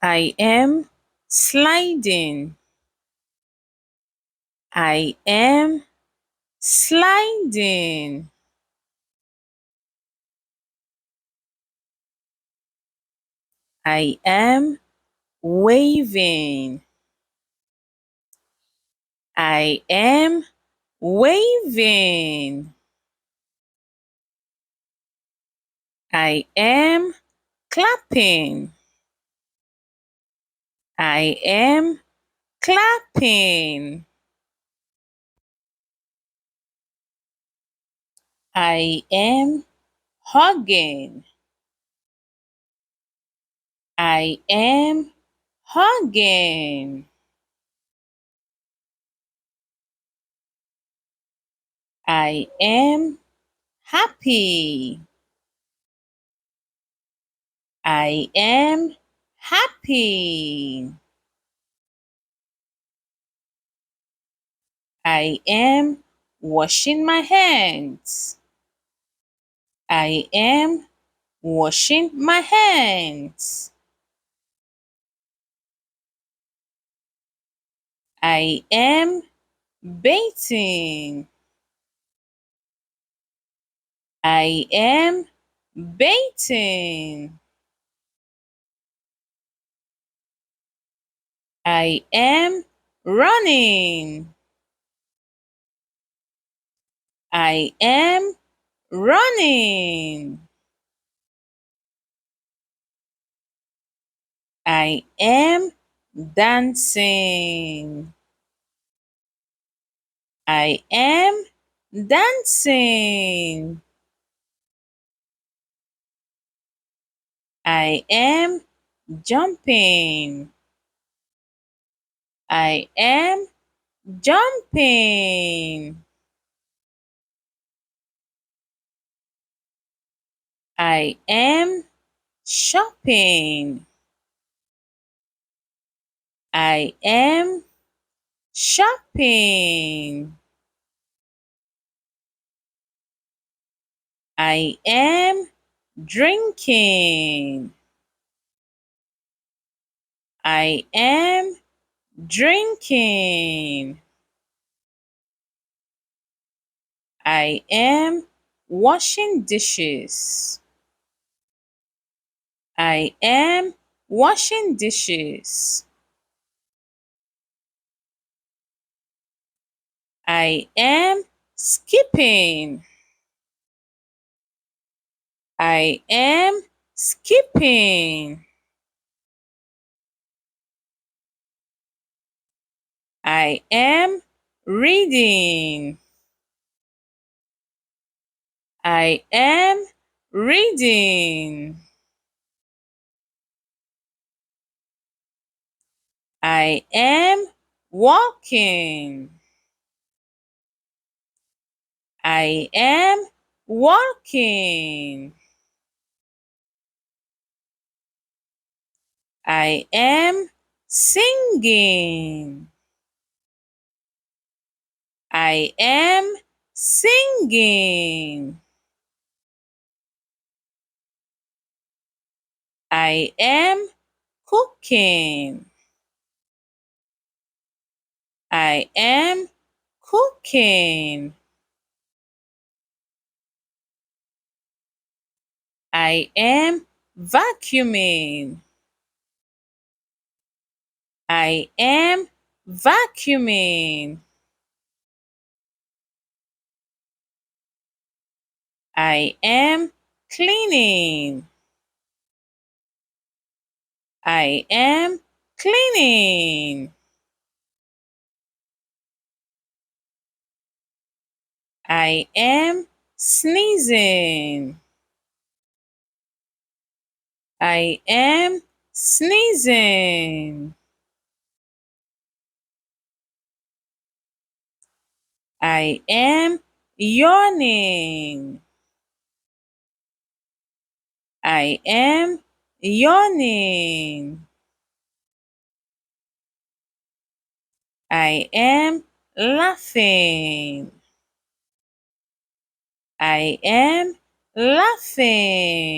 I am sliding. I am sliding. I am waving. I am waving. I am clapping. I am clapping. I am hugging. I am hugging. I am happy. I am happy. I am washing my hands. I am washing my hands. I am bathing. I am bathing. I am running. I am running. I am dancing. I am dancing. I am jumping. I am jumping. I am shopping. I am shopping. I am drinking. I am drinking. I am washing dishes. I am washing dishes. I am skipping. I am skipping. I am reading. I am reading. I am walking. I am walking. I am singing. I am singing. I am cooking. I am cooking. I am vacuuming. I am vacuuming. I am cleaning. I am cleaning. I am sneezing. I am sneezing. I am yawning. I am yawning. I am laughing. I am laughing.